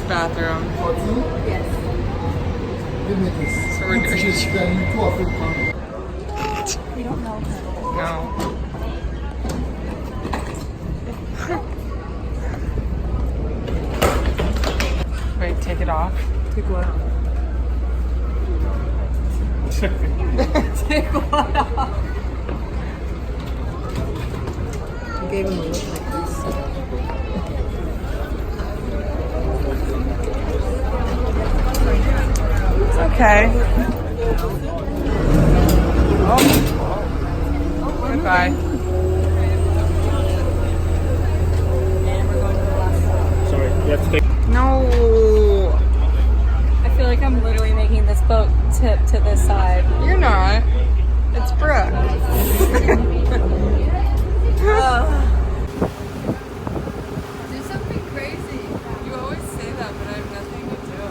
bathroom. Yes. So we're doing. We don't know her. No. Wait, take it off. Take what off? Take what off? I gave him a look like this. It's okay. Oh. Goodbye. Sorry, you have to take. No. I feel like I'm literally making this boat tip to this side. You're not. It's Brooke. Do something crazy. You always say that, but I have nothing to do.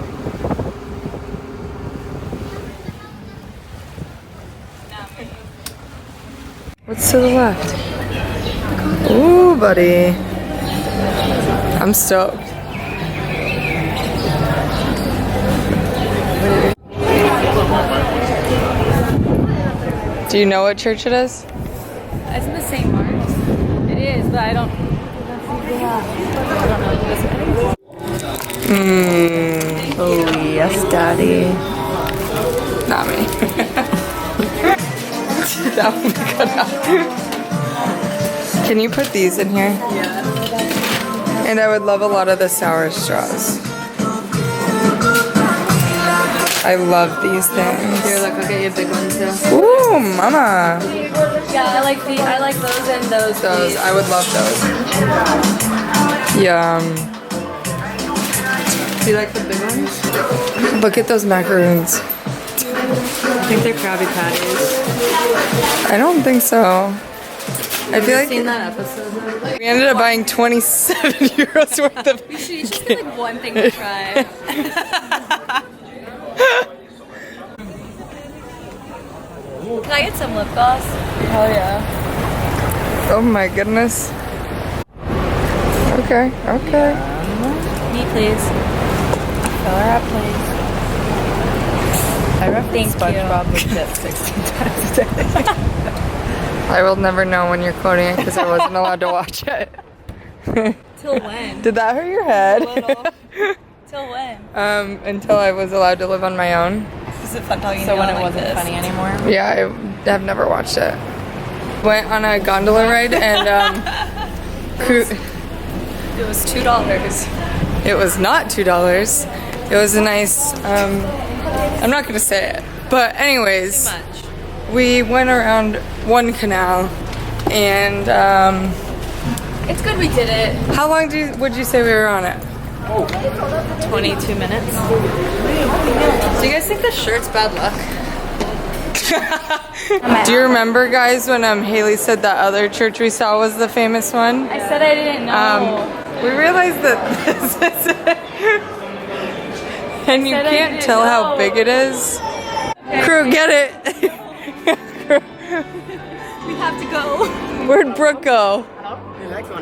What's to the left? Ooh, buddy. I'm stoked. Do you know what church it is? It's in the St. Mark's. It is, but I don't know this. Oh, yes, Daddy. Not me. That one cut out. Can you put these in here? Yeah. And I would love a lot of the sour straws. I love these things. Here, look, I'll get you a big one too. Ooh, mama. Yeah, I like those and those. Those, I would love those. Yum. Do you like the big ones? Look at those macaroons. I think they're Krabby Patties. I don't think so. I feel like Seen that episode though? we ended up buying 27 euros worth of. You should just get like one thing to try. Can I get some lip gloss? Hell yeah. Oh my goodness. Okay, okay. Me, please. Fill her up, please. I reference Thank SpongeBob legit 16 times a day. I will never know when you're quoting it because I wasn't allowed to watch it. Till when? Did that hurt your head? Till when? Until I was allowed to live on my own. Is it fun talking So to you when like it wasn't this? funny anymore? Yeah, I have never watched it. Went on a gondola ride and It was $2. it was not $2. It was a nice, I'm not gonna say it. But anyways, Too much. we went around one canal and It's good we did it. how long would you say we were on it? 22 minutes. Do you guys think this shirt's bad luck? Do you remember, guys, when Haley said that other church we saw was the famous one? I said I didn't know. We realized that this is it. And you said I can't didn't tell how know. big it is. Crew, get it! We have to go. Where'd Brooke go?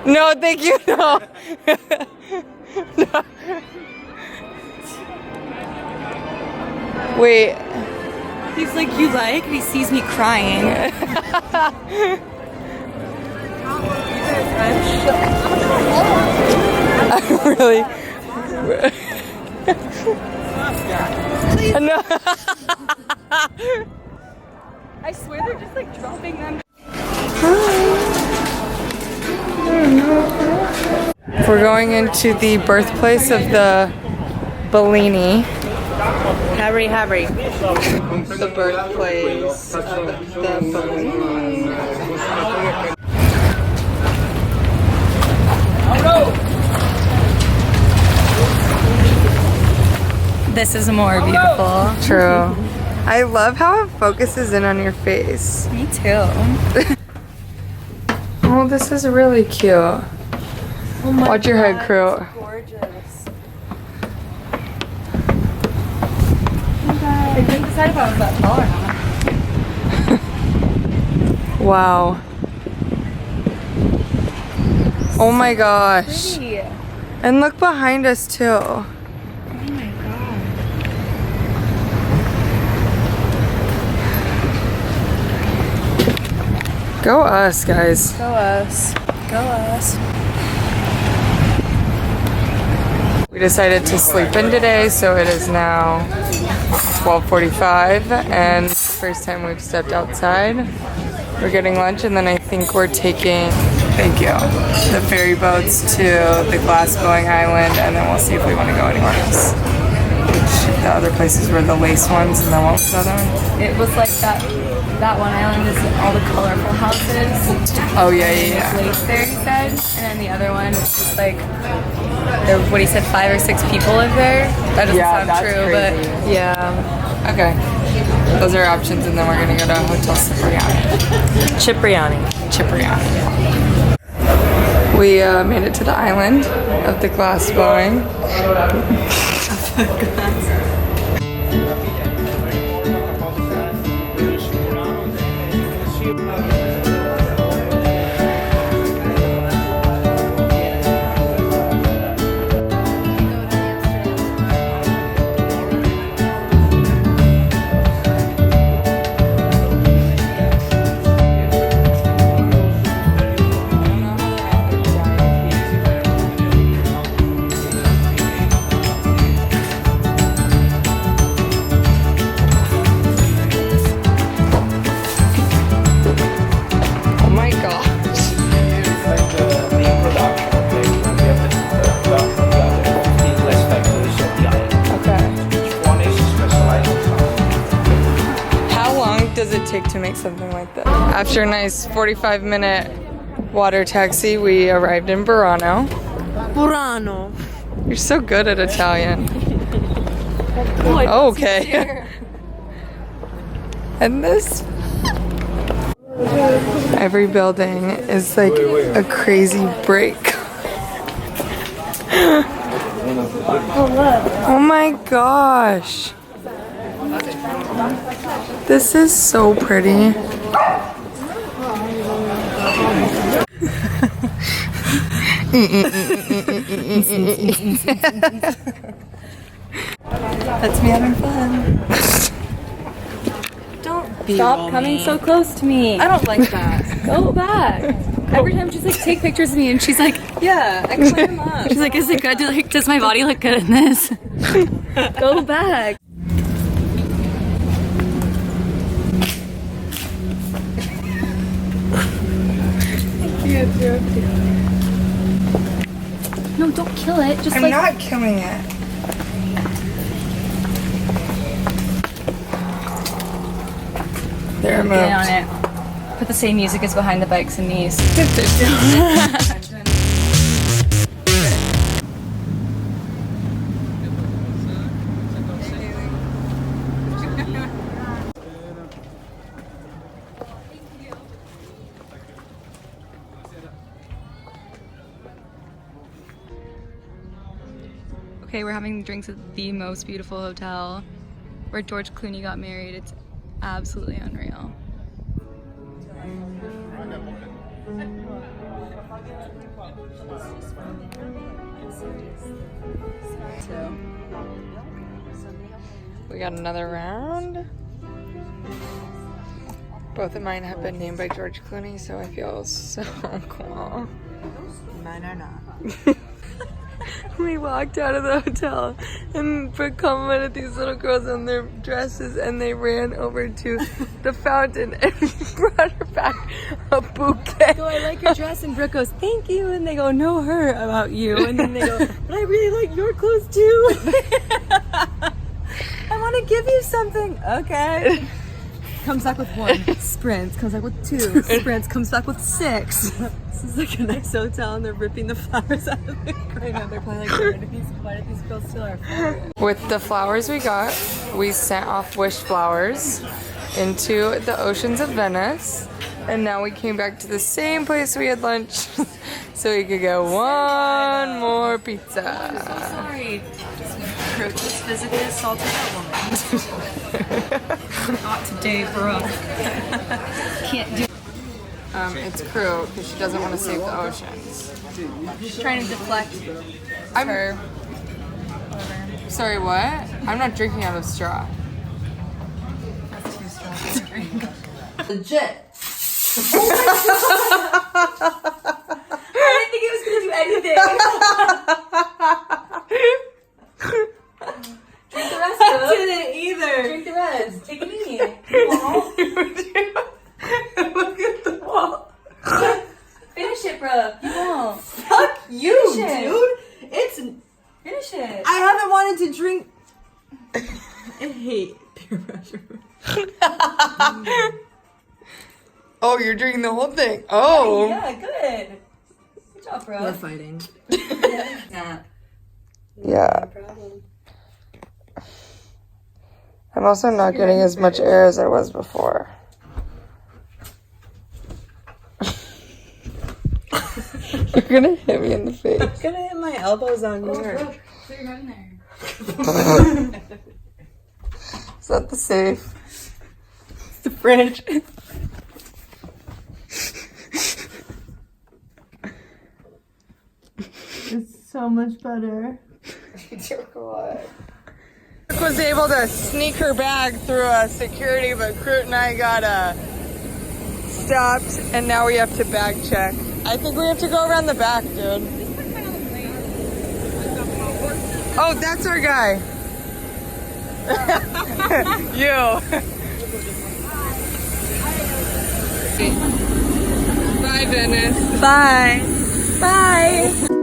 No, thank you, no. No. Wait. He's like, you like? And he sees me crying. I'm really. No. I swear they're just like dropping them. We're going into the birthplace of the Bellini. Harry. The birthplace of the Bellini. This is more beautiful. True. I love how it focuses in on your face. Me too. Oh, this is really cute. Oh my Watch your head, crew. it's gorgeous. I couldn't decide if I was that tall or not. Wow. Oh my gosh. Pretty. And look behind us too. Go us, guys. Go us. Go us. We decided to sleep in today, so it is now 12:45, and the first time we've stepped outside. We're getting lunch, and then I think we're taking, thank you, the ferry boats to the glass blowing island, and then we'll see if we want to go anywhere else. Which the other places were the lace ones, and then what was the other one? It was like that one island is all the colorful houses. Oh yeah. Lace there, he said. And then the other one is just like, what he said, 5 or 6 people live there. That doesn't sound true, crazy. but yeah. Okay. Those are options, and then we're gonna go to Hotel Cipriani. Cipriani. We made it to the island of the glass blowing. Take to make something like that. After a nice 45-minute water taxi, we arrived in Murano. Murano. You're so good at Italian. Okay. And this, every building is like a crazy break. Oh my gosh. This is so pretty. That's me having fun. Don't stop coming so close to me. I don't like that. Go back. Every time she's like, take pictures of me, and she's like, yeah, I climb up. She's like, is it good? Does my body look good in this? Go back. No, don't kill it. Just I'm not killing it. They're moved. Get on it. Put the same music as behind the bikes and knees. Okay, we're having drinks at the most beautiful hotel where George Clooney got married. It's absolutely unreal. We got another round. Both of mine have been named by George Clooney, so I feel so cool. Mine are not. We walked out of the hotel and Brooke complimented these little girls on their dresses, and they ran over to the fountain and brought her back a bouquet. So I like your dress, and Brooke goes, thank you, and they go, no, her about you, and then they go, but I really like your clothes too. I want to give you something. Okay. Comes back with 1, sprints, comes back with 2, sprints, comes back with 6. This is like a nice hotel, and they're ripping the flowers out of the ground. They're probably like, why did these girls steal our flowers? With the flowers we got, we sent off wish flowers into the oceans of Venice, and now we came back to the same place we had lunch so we could get one more pizza. Sorry. Just physically assaulted that woman. Not today, bro. Can't do. It's crew because she doesn't want to save the oceans. She's trying to deflect I'm her. Sorry, what? I'm not drinking out of straw. That's too strong to drink. Legit. I didn't think it was gonna do anything. Drink the rest, bro. I didn't either. Drink the rest. Take a knee. Look at the wall. Finish it, bro. You won't. Fuck you, Finish it. dude. It's. Finish it. I haven't wanted to drink. I hate peer pressure. Oh, you're drinking the whole thing. Oh. Yeah, good. Good job, bro. We're fighting. Nah. Yeah. No problem. I'm also not getting as much air as I was before. You're gonna hit me in the face. I'm gonna hit my elbows on here. Put your gun in there. Is that the safe? It's the fridge. It's so much better. Was able to sneak her bag through security, but Crute and I got stopped, and now we have to bag check. I think we have to go around the back, dude. Oh, that's our guy. You. Bye, Venice. Bye. Bye.